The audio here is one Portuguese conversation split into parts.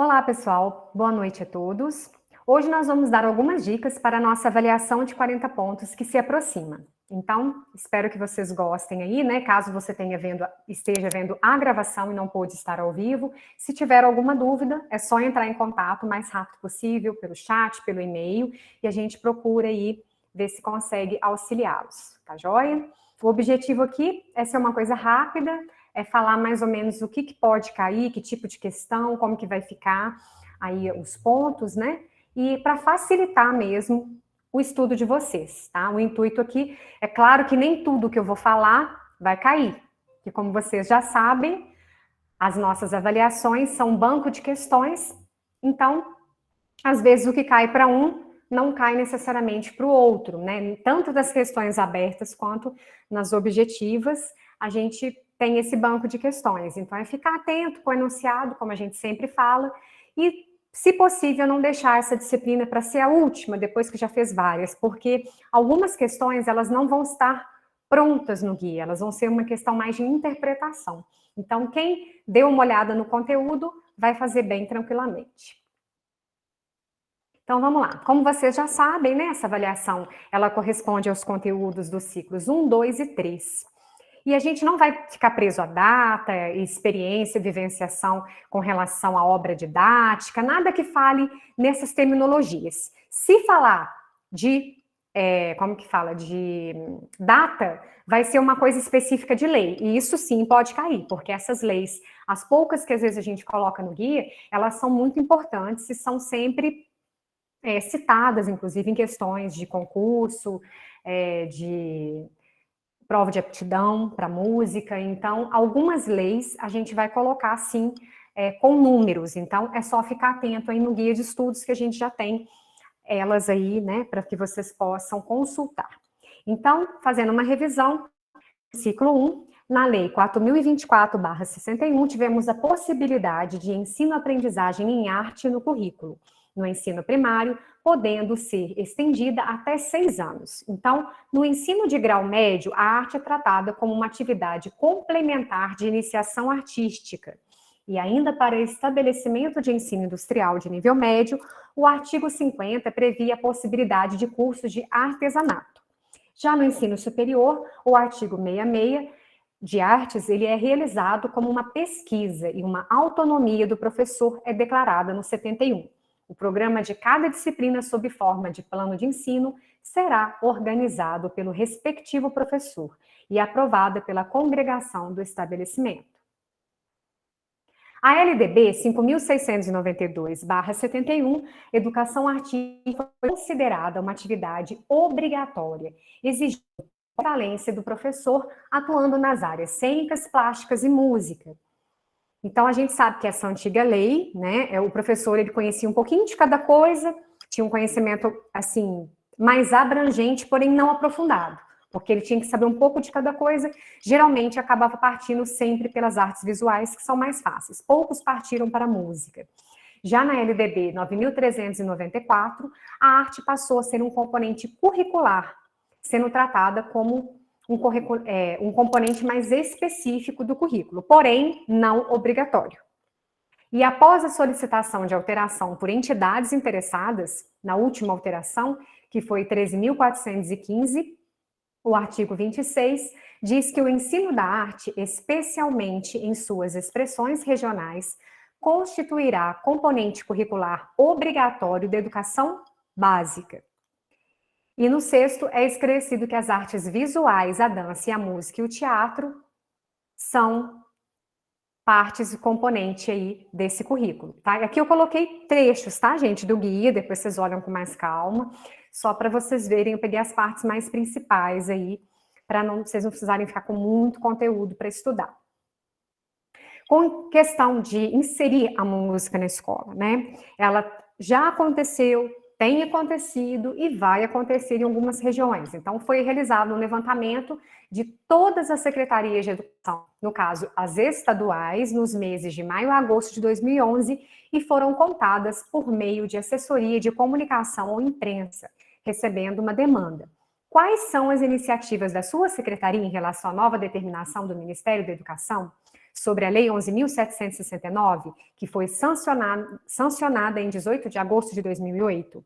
Olá, pessoal. Boa noite a todos. Hoje nós vamos dar algumas dicas para a nossa avaliação de 40 pontos que se aproxima. Então, espero que vocês gostem aí, né? Caso você esteja vendo a gravação e não pôde estar ao vivo, se tiver alguma dúvida, é só entrar em contato o mais rápido possível, pelo chat, pelo e-mail, e a gente procura aí ver se consegue auxiliá-los, tá joia? O objetivo aqui é ser uma coisa rápida, é falar mais ou menos o que pode cair, que tipo de questão, como que vai ficar aí os pontos, né? E para facilitar mesmo o estudo de vocês, tá? O intuito aqui, é claro que nem tudo que eu vou falar vai cair, que como vocês já sabem, as nossas avaliações são um banco de questões, então, às vezes o que cai para um não cai necessariamente para o outro, né? Tanto das questões abertas quanto nas objetivas, a gente tem esse banco de questões. Então, é ficar atento com o enunciado, como a gente sempre fala, e, se possível, não deixar essa disciplina para ser a última, depois que já fez várias, porque algumas questões, elas não vão estar prontas no guia, elas vão ser uma questão mais de interpretação. Então, quem deu uma olhada no conteúdo, vai fazer bem tranquilamente. Então, vamos lá. Como vocês já sabem, né, essa avaliação, ela corresponde aos conteúdos dos ciclos 1, 2 e 3. E a gente não vai ficar preso à data, experiência, vivenciação com relação à obra didática, nada que fale nessas terminologias. Se falar de, de data, vai ser uma coisa específica de lei, e isso sim pode cair, porque essas leis, as poucas que às vezes a gente coloca no guia, elas são muito importantes e são sempre citadas, inclusive, em questões de concurso, de prova de aptidão para música. Então, algumas leis a gente vai colocar, sim, com números. Então, é só ficar atento aí no guia de estudos que a gente já tem elas aí, né, para que vocês possam consultar. Então, fazendo uma revisão, ciclo 1, na Lei 4.024/61, tivemos a possibilidade de ensino-aprendizagem em arte no currículo, no ensino primário, podendo ser estendida até 6 anos. Então, no ensino de grau médio, a arte é tratada como uma atividade complementar de iniciação artística. E ainda para estabelecimento de ensino industrial de nível médio, o artigo 50 previa a possibilidade de cursos de artesanato. Já no ensino superior, o artigo 66 de artes, ele é realizado como uma pesquisa e uma autonomia do professor é declarada no 71. O programa de cada disciplina sob forma de plano de ensino será organizado pelo respectivo professor e aprovada pela congregação do estabelecimento. A LDB 5.692/71, Educação Artística, foi considerada uma atividade obrigatória, exigindo a valência do professor atuando nas áreas cênicas, plásticas e música. Então, a gente sabe que essa antiga lei, né, o professor, ele conhecia um pouquinho de cada coisa, tinha um conhecimento, assim, mais abrangente, porém não aprofundado, porque ele tinha que saber um pouco de cada coisa, geralmente acabava partindo sempre pelas artes visuais, que são mais fáceis. Poucos partiram para a música. Já na LDB 9.394, a arte passou a ser um componente curricular, sendo tratada como um componente mais específico do currículo, porém não obrigatório. E após a solicitação de alteração por entidades interessadas, na última alteração, que foi 13.415, o artigo 26 diz que o ensino da arte, especialmente em suas expressões regionais, constituirá componente curricular obrigatório da educação básica. E no sexto, é esclarecido que as artes visuais, a dança e a música e o teatro são partes e componente aí desse currículo, tá? Aqui eu coloquei trechos, tá, gente, do guia, depois vocês olham com mais calma, só para vocês verem, eu peguei as partes mais principais aí, para vocês não precisarem ficar com muito conteúdo para estudar. Com questão de inserir a música na escola, né? Ela já aconteceu, tem acontecido e vai acontecer em algumas regiões. Então, foi realizado um levantamento de todas as secretarias de educação, no caso, as estaduais, nos meses de maio a agosto de 2011, e foram contadas por meio de assessoria de comunicação ou imprensa, recebendo uma demanda. Quais são as iniciativas da sua secretaria em relação à nova determinação do Ministério da Educação? sobre a Lei 11.769, que foi sancionada em 18 de agosto de 2008,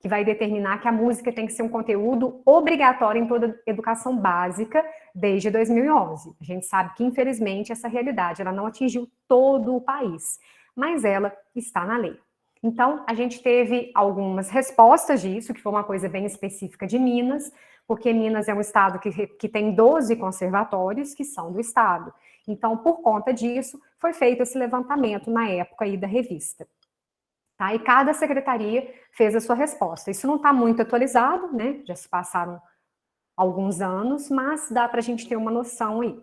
que vai determinar que a música tem que ser um conteúdo obrigatório em toda educação básica desde 2011. A gente sabe que, infelizmente, essa realidade ela não atingiu todo o país, mas ela está na lei. Então, a gente teve algumas respostas disso, que foi uma coisa bem específica de Minas, porque Minas é um estado que tem 12 conservatórios que são do estado. Então, por conta disso, foi feito esse levantamento na época aí da revista. Tá? E cada secretaria fez a sua resposta. Isso não está muito atualizado, né? Já se passaram alguns anos, mas dá para a gente ter uma noção aí.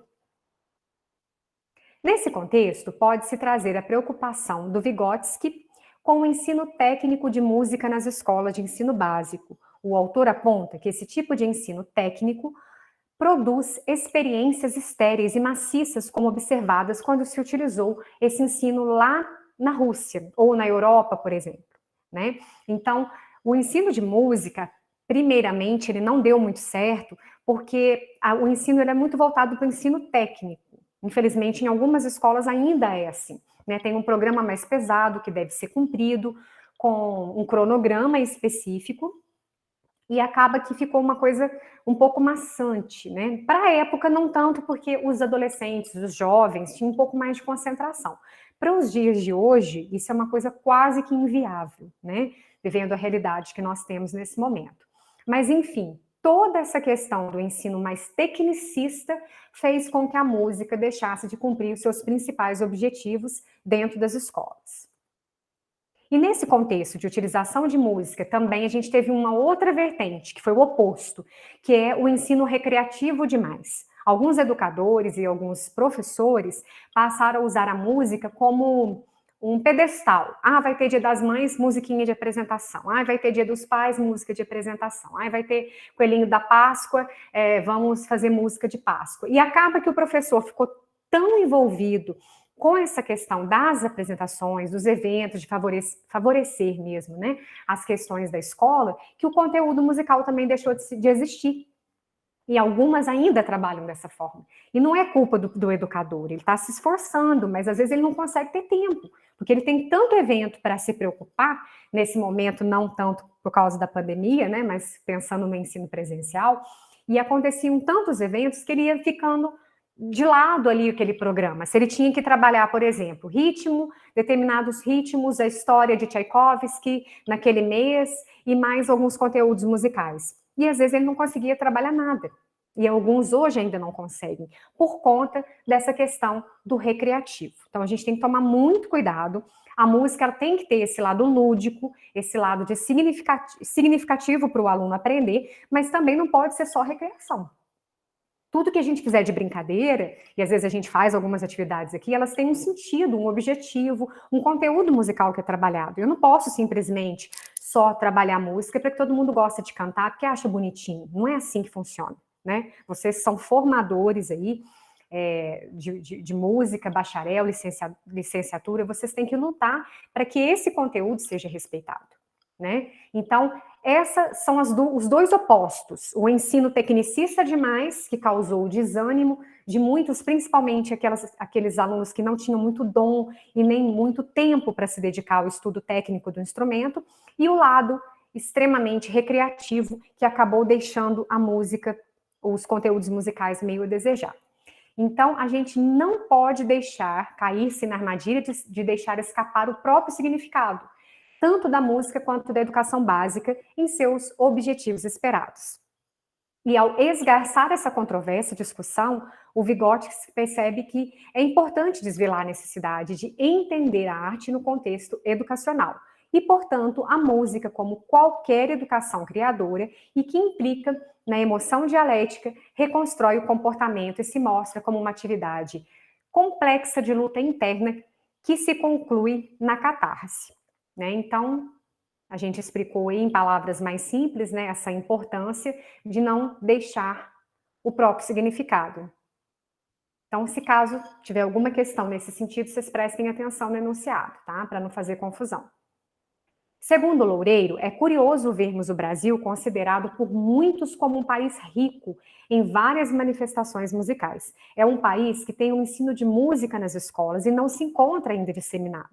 Nesse contexto, pode-se trazer a preocupação do Vygotsky com o ensino técnico de música nas escolas de ensino básico. O autor aponta que esse tipo de ensino técnico produz experiências estéreis e maciças como observadas quando se utilizou esse ensino lá na Rússia ou na Europa, por exemplo, né? Então, o ensino de música, primeiramente, ele não deu muito certo porque o ensino ele é muito voltado para o ensino técnico. Infelizmente, em algumas escolas ainda é assim, né? Tem um programa mais pesado que deve ser cumprido com um cronograma específico e acaba que ficou uma coisa um pouco maçante, né? Para a época, não tanto, porque os adolescentes, os jovens, tinham um pouco mais de concentração. Para os dias de hoje, isso é uma coisa quase que inviável, né? Vivendo a realidade que nós temos nesse momento. Mas, enfim, toda essa questão do ensino mais tecnicista fez com que a música deixasse de cumprir os seus principais objetivos dentro das escolas. E nesse contexto de utilização de música, também a gente teve uma outra vertente, que foi o oposto, que é o ensino recreativo demais. Alguns educadores e alguns professores passaram a usar a música como um pedestal. Ah, vai ter Dia das Mães, musiquinha de apresentação. Ah, vai ter Dia dos Pais, música de apresentação. Ah, vai ter Coelhinho da Páscoa, vamos fazer música de Páscoa. E acaba que o professor ficou tão envolvido com essa questão das apresentações, dos eventos, de favorecer mesmo, né, as questões da escola, que o conteúdo musical também deixou de existir. E algumas ainda trabalham dessa forma. E não é culpa do educador, ele está se esforçando, mas às vezes ele não consegue ter tempo, porque ele tem tanto evento para se preocupar, nesse momento não tanto por causa da pandemia, né, mas pensando no ensino presencial, e aconteciam tantos eventos que ele ia ficando de lado ali aquele programa. Se ele tinha que trabalhar, por exemplo, ritmo, determinados ritmos, a história de Tchaikovsky naquele mês e mais alguns conteúdos musicais. E às vezes ele não conseguia trabalhar nada. E alguns hoje ainda não conseguem, por conta dessa questão do recreativo. Então a gente tem que tomar muito cuidado. A música ela tem que ter esse lado lúdico, esse lado de significativo para o aluno aprender, mas também não pode ser só recreação. Tudo que a gente fizer de brincadeira, e às vezes a gente faz algumas atividades aqui, elas têm um sentido, um objetivo, um conteúdo musical que é trabalhado. Eu não posso simplesmente só trabalhar música para que todo mundo gosta de cantar, porque acha bonitinho. Não é assim que funciona, né? Vocês são formadores aí de música, bacharel, licenciatura, vocês têm que lutar para que esse conteúdo seja respeitado, né? Então, esses são os dois opostos. O ensino tecnicista demais, que causou o desânimo de muitos, principalmente aqueles alunos que não tinham muito dom e nem muito tempo para se dedicar ao estudo técnico do instrumento, e o lado extremamente recreativo, que acabou deixando a música, os conteúdos musicais meio a desejar. Então, a gente não pode deixar cair-se na armadilha de deixar escapar o próprio significado, tanto da música quanto da educação básica, em seus objetivos esperados. E ao esgarçar essa controvérsia, discussão, o Vygotsky percebe que é importante desvelar a necessidade de entender a arte no contexto educacional, e, portanto, a música como qualquer educação criadora e que implica na emoção dialética, reconstrói o comportamento e se mostra como uma atividade complexa de luta interna que se conclui na catarse. Né? Então, a gente explicou aí em palavras mais simples, né, essa importância de não deixar o próprio significado. Então, se caso tiver alguma questão nesse sentido, vocês prestem atenção no enunciado, tá? Para não fazer confusão. Segundo Loureiro, é curioso vermos o Brasil considerado por muitos como um país rico em várias manifestações musicais. É um país que tem um ensino de música nas escolas e não se encontra ainda disseminado.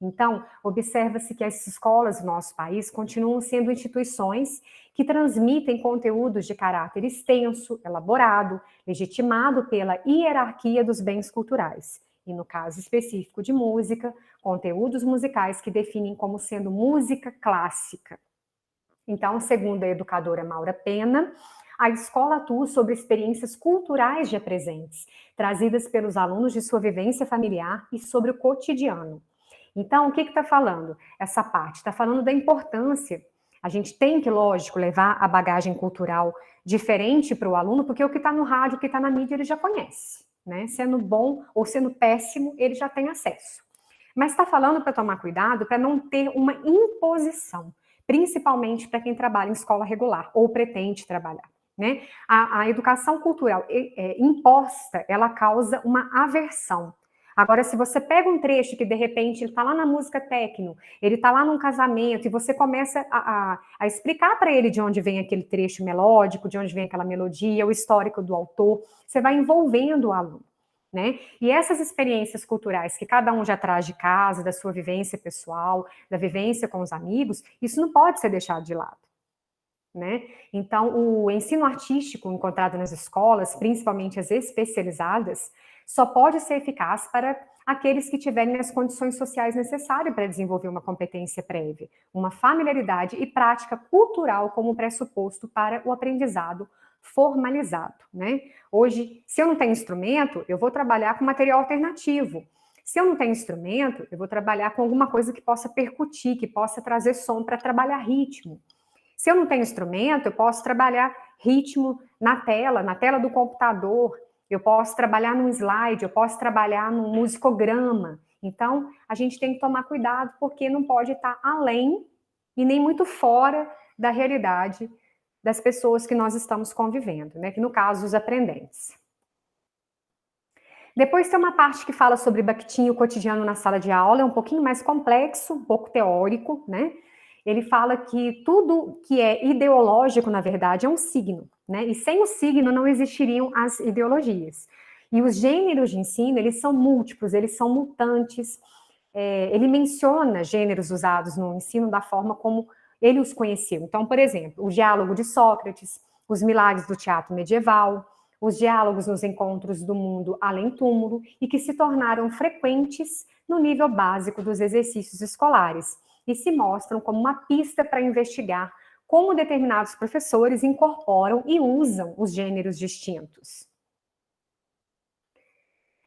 Então, observa-se que as escolas do nosso país continuam sendo instituições que transmitem conteúdos de caráter extenso, elaborado, legitimado pela hierarquia dos bens culturais. E no caso específico de música, conteúdos musicais que definem como sendo música clássica. Então, segundo a educadora Maura Pena, a escola atua sobre experiências culturais já presentes, trazidas pelos alunos de sua vivência familiar e sobre o cotidiano. Então, o que está falando? Essa parte está falando da importância. A gente tem que, lógico, levar a bagagem cultural diferente para o aluno, porque o que está no rádio, o que está na mídia, ele já conhece, né? Sendo bom ou sendo péssimo, ele já tem acesso. Mas está falando para tomar cuidado para não ter uma imposição, principalmente para quem trabalha em escola regular ou pretende trabalhar, né? A educação cultural imposta, ela causa uma aversão. Agora, se você pega um trecho que, de repente, ele está lá na música techno, ele está lá num casamento, e você começa a explicar para ele de onde vem aquele trecho melódico, de onde vem aquela melodia, o histórico do autor, você vai envolvendo o aluno, né? E essas experiências culturais que cada um já traz de casa, da sua vivência pessoal, da vivência com os amigos, isso não pode ser deixado de lado, né? Então, o ensino artístico encontrado nas escolas, principalmente as especializadas, só pode ser eficaz para aqueles que tiverem as condições sociais necessárias para desenvolver uma competência prévia, uma familiaridade e prática cultural como pressuposto para o aprendizado formalizado, né? Hoje, se eu não tenho instrumento, eu vou trabalhar com material alternativo. Se eu não tenho instrumento, eu vou trabalhar com alguma coisa que possa percutir, que possa trazer som para trabalhar ritmo. Se eu não tenho instrumento, eu posso trabalhar ritmo na tela do computador, eu posso trabalhar num slide, eu posso trabalhar num musicograma. Então, a gente tem que tomar cuidado, porque não pode estar além e nem muito fora da realidade das pessoas que nós estamos convivendo, né? Que no caso, os aprendentes. Depois tem uma parte que fala sobre Bakhtin e o cotidiano na sala de aula, é um pouquinho mais complexo, um pouco teórico, né? Ele fala que tudo que é ideológico, na verdade, é um signo, né? E sem o signo não existiriam as ideologias. E os gêneros de ensino, eles são múltiplos, eles são mutantes. Ele menciona gêneros usados no ensino da forma como ele os conheceu. Então, por exemplo, o diálogo de Sócrates, os milagres do teatro medieval, os diálogos nos encontros do mundo além-túmulo e que se tornaram frequentes no nível básico dos exercícios escolares e se mostram como uma pista para investigar como determinados professores incorporam e usam os gêneros distintos.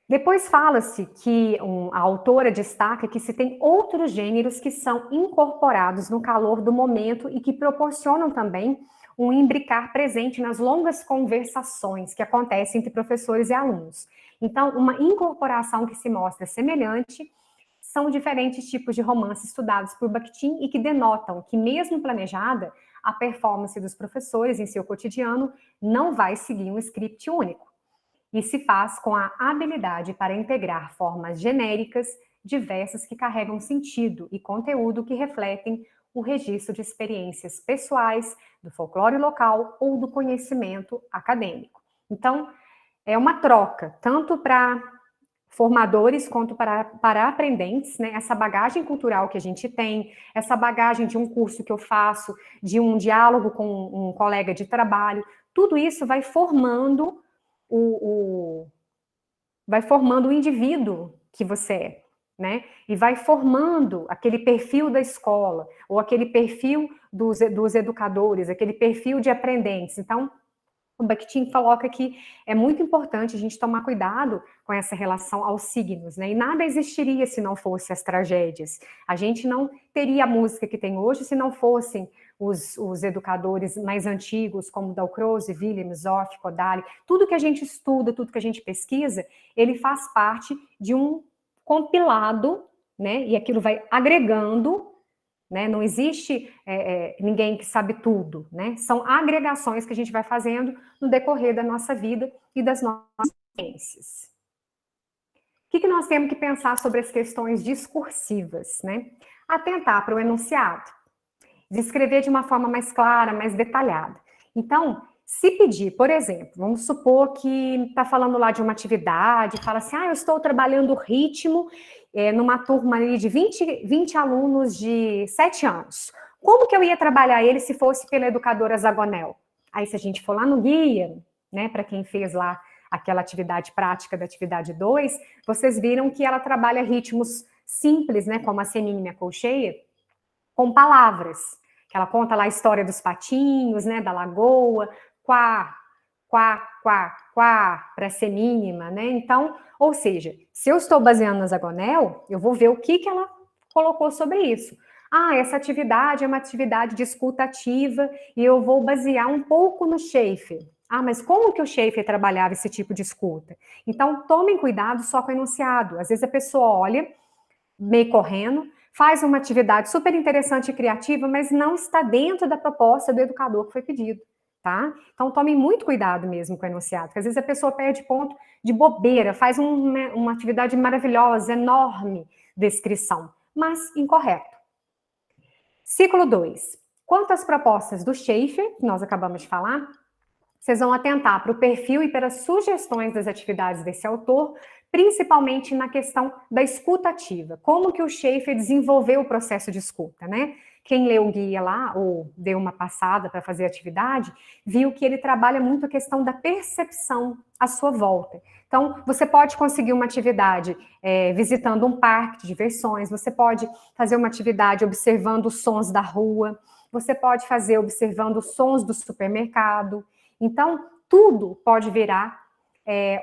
Depois fala-se que a autora destaca que se tem outros gêneros que são incorporados no calor do momento e que proporcionam também um imbricar presente nas longas conversações que acontecem entre professores e alunos. Então, uma incorporação que se mostra semelhante são diferentes tipos de romances estudados por Bakhtin e que denotam que, mesmo planejada, a performance dos professores em seu cotidiano não vai seguir um script único e se faz com a habilidade para integrar formas genéricas diversas que carregam sentido e conteúdo que refletem o registro de experiências pessoais, do folclore local ou do conhecimento acadêmico. Então, é uma troca, tanto para formadores quanto para aprendentes, né? Essa bagagem cultural que a gente tem, essa bagagem de um curso que eu faço, de um diálogo com um colega de trabalho, tudo isso vai formando vai formando o indivíduo que você é, né? E vai formando aquele perfil da escola, ou aquele perfil dos educadores, aquele perfil de aprendentes. Então, o Bakhtin coloca que é muito importante a gente tomar cuidado com essa relação aos signos, né? E nada existiria se não fossem as tragédias. A gente não teria a música que tem hoje se não fossem os educadores mais antigos, como Dalcroze, Williams, Zoff, Kodály. Tudo que a gente estuda, tudo que a gente pesquisa, ele faz parte de um compilado, né? E aquilo vai agregando, né? Não existe ninguém que sabe tudo, né? São agregações que a gente vai fazendo no decorrer da nossa vida e das nossas experiências. que nós temos que pensar sobre as questões discursivas, né? Atentar para o enunciado, descrever de uma forma mais clara, mais detalhada. Então, se pedir, por exemplo, vamos supor que está falando lá de uma atividade, fala assim, eu estou trabalhando o ritmo numa turma ali de 20 alunos de 7 anos. Como que eu ia trabalhar ele se fosse pela educadora Zagonel? Aí, se a gente for lá no guia, né, para quem fez lá aquela atividade prática da atividade 2, vocês viram que ela trabalha ritmos simples, né, como a semínima e a colcheia, com palavras. Que ela conta lá a história dos patinhos, né, da lagoa, quá, quá, quá, quá, para ser mínima, né? Então, ou seja, se eu estou baseando na Zagonel, eu vou ver o que ela colocou sobre isso. Essa atividade é uma atividade de escuta ativa e eu vou basear um pouco no Schaefer. Mas como que o Schaefer trabalhava esse tipo de escuta? Então, tomem cuidado só com o enunciado. Às vezes a pessoa olha, meio correndo, faz uma atividade super interessante e criativa, mas não está dentro da proposta do educador que foi pedido, tá? Então, tomem muito cuidado mesmo com o enunciado, porque às vezes a pessoa perde ponto de bobeira, faz uma atividade maravilhosa, enorme, descrição, mas incorreto. Ciclo 2. Quanto às propostas do Schaefer, que nós acabamos de falar, vocês vão atentar para o perfil e para as sugestões das atividades desse autor, principalmente na questão da escuta ativa. Como que o Schaefer desenvolveu o processo de escuta, né? Quem leu o guia lá, ou deu uma passada para fazer a atividade, viu que ele trabalha muito a questão da percepção à sua volta. Então, você pode conseguir uma atividade visitando um parque de diversões, você pode fazer uma atividade observando os sons da rua, você pode fazer observando os sons do supermercado. Então, tudo pode virar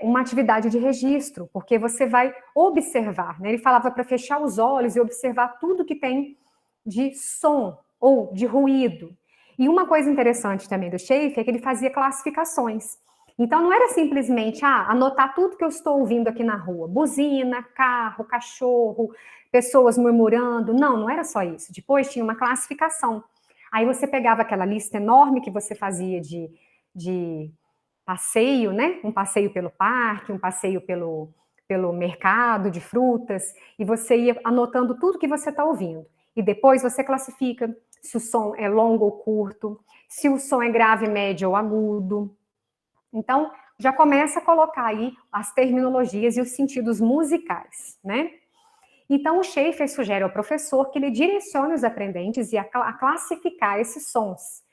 uma atividade de registro, porque você vai observar, né? Ele falava para fechar os olhos e observar tudo que tem de som ou de ruído. E uma coisa interessante também do Schaefer é que ele fazia classificações. Então, não era simplesmente anotar tudo que eu estou ouvindo aqui na rua. Buzina, carro, cachorro, pessoas murmurando. Não era só isso. Depois tinha uma classificação. Aí você pegava aquela lista enorme que você fazia de passeio, né? Um passeio pelo parque, um passeio pelo mercado de frutas, e você ia anotando tudo que você está ouvindo. E depois você classifica se o som é longo ou curto, se o som é grave, médio ou agudo. Então, já começa a colocar aí as terminologias e os sentidos musicais, né? Então, o Schaefer sugere ao professor que ele direcione os aprendentes a classificar esses sons.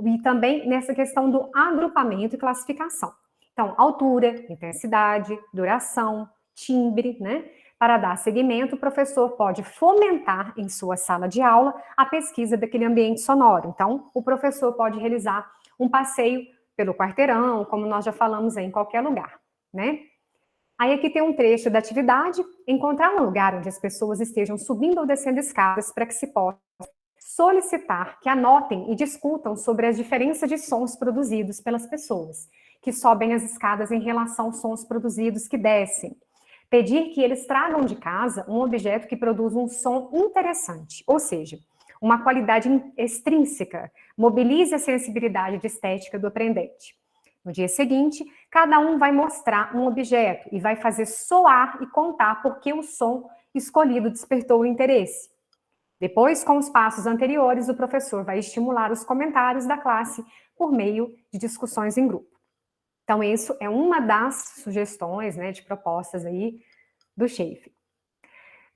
E também nessa questão do agrupamento e classificação. Então, altura, intensidade, duração, timbre, né? Para dar seguimento, o professor pode fomentar em sua sala de aula a pesquisa daquele ambiente sonoro. Então, o professor pode realizar um passeio pelo quarteirão, como nós já falamos aí, em qualquer lugar, né? Aí aqui tem um trecho da atividade, encontrar um lugar onde as pessoas estejam subindo ou descendo escadas para que se possa solicitar que anotem e discutam sobre as diferenças de sons produzidos pelas pessoas que sobem as escadas em relação aos sons produzidos que descem. Pedir que eles tragam de casa um objeto que produz um som interessante, ou seja, uma qualidade extrínseca, mobilize a sensibilidade de estética do aprendente. No dia seguinte, cada um vai mostrar um objeto e vai fazer soar e contar por que o som escolhido despertou o interesse. Depois, com os passos anteriores, o professor vai estimular os comentários da classe por meio de discussões em grupo. Então, isso é uma das sugestões, né, de propostas aí do Schaefer.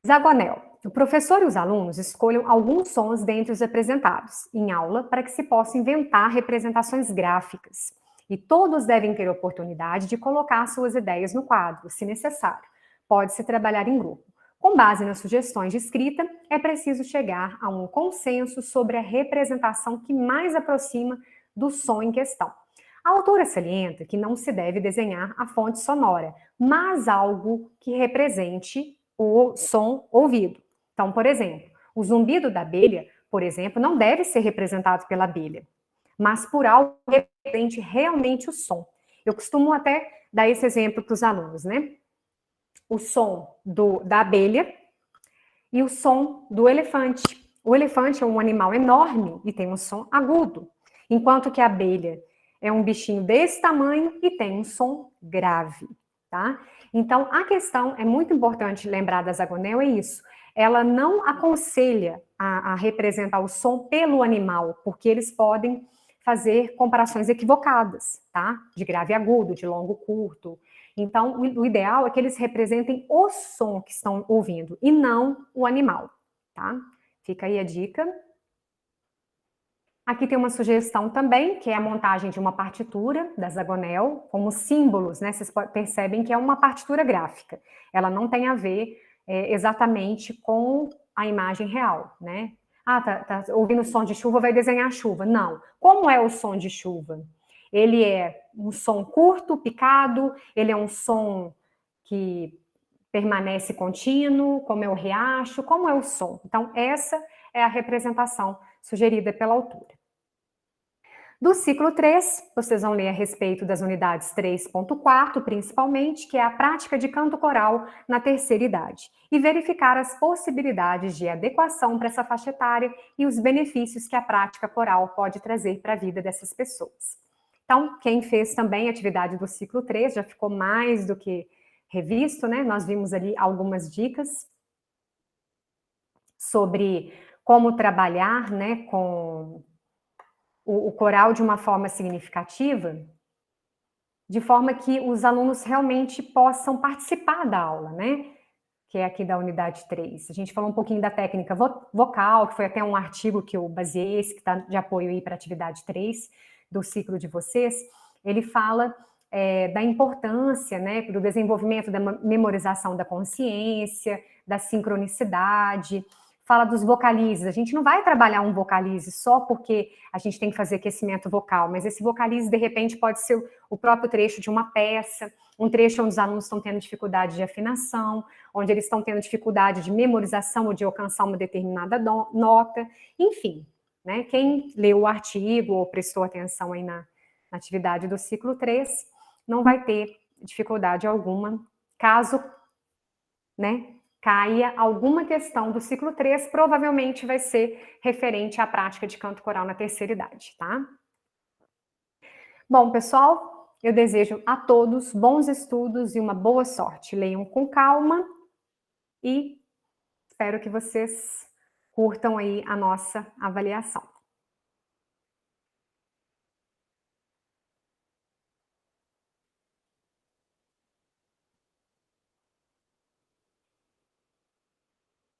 Zagonel. O professor e os alunos escolham alguns sons dentre os apresentados em aula para que se possa inventar representações gráficas. E todos devem ter oportunidade de colocar suas ideias no quadro, se necessário. Pode-se trabalhar em grupo. Com base nas sugestões de escrita, é preciso chegar a um consenso sobre a representação que mais aproxima do som em questão. A autora salienta que não se deve desenhar a fonte sonora, mas algo que represente o som ouvido. Então, por exemplo, o zumbido da abelha, por exemplo, não deve ser representado pela abelha, mas por algo que represente realmente o som. Eu costumo até dar esse exemplo para os alunos, né? O som da abelha e o som do elefante. O elefante é um animal enorme e tem um som agudo, enquanto que a abelha é um bichinho desse tamanho e tem um som grave, tá? Então, a questão, é muito importante lembrar da Zagonel, é isso. Ela não aconselha a representar o som pelo animal, porque eles podem fazer comparações equivocadas, tá? De grave e agudo, de longo curto. Então, o ideal é que eles representem o som que estão ouvindo, e não o animal, tá? Fica aí a dica. Aqui tem uma sugestão também, que é a montagem de uma partitura da Zagonel, como símbolos, né? Vocês percebem que é uma partitura gráfica. Ela não tem a ver exatamente com a imagem real, né? Ah, tá ouvindo o som de chuva, vai desenhar a chuva. Não. Como é o som de chuva? Ele é um som curto, picado, ele é um som que permanece contínuo, como é o riacho, como é o som. Então, essa é a representação sugerida pela autora. Do ciclo 3, vocês vão ler a respeito das unidades 3.4, principalmente, que é a prática de canto coral na terceira idade, e verificar as possibilidades de adequação para essa faixa etária e os benefícios que a prática coral pode trazer para a vida dessas pessoas. Então, quem fez também a atividade do ciclo 3 já ficou mais do que revisto, né? Nós vimos ali algumas dicas sobre como trabalhar, né, com o coral de uma forma significativa, de forma que os alunos realmente possam participar da aula, né? Que é aqui da unidade 3. A gente falou um pouquinho da técnica vocal, que foi até um artigo que eu baseei, esse que está de apoio aí para a atividade 3 do ciclo de vocês. Ele fala da importância, né, do desenvolvimento da memorização da consciência, da sincronicidade, fala dos vocalizes. A gente não vai trabalhar um vocalize só porque a gente tem que fazer aquecimento vocal, mas esse vocalize, de repente, pode ser o próprio trecho de uma peça, um trecho onde os alunos estão tendo dificuldade de afinação, onde eles estão tendo dificuldade de memorização ou de alcançar uma determinada nota, enfim, né? Quem leu o artigo ou prestou atenção aí na atividade do ciclo 3, não vai ter dificuldade alguma, caso, né, caia alguma questão do ciclo 3, provavelmente vai ser referente à prática de canto coral na terceira idade, tá? Bom, pessoal, eu desejo a todos bons estudos e uma boa sorte. Leiam com calma e espero que vocês curtam aí a nossa avaliação.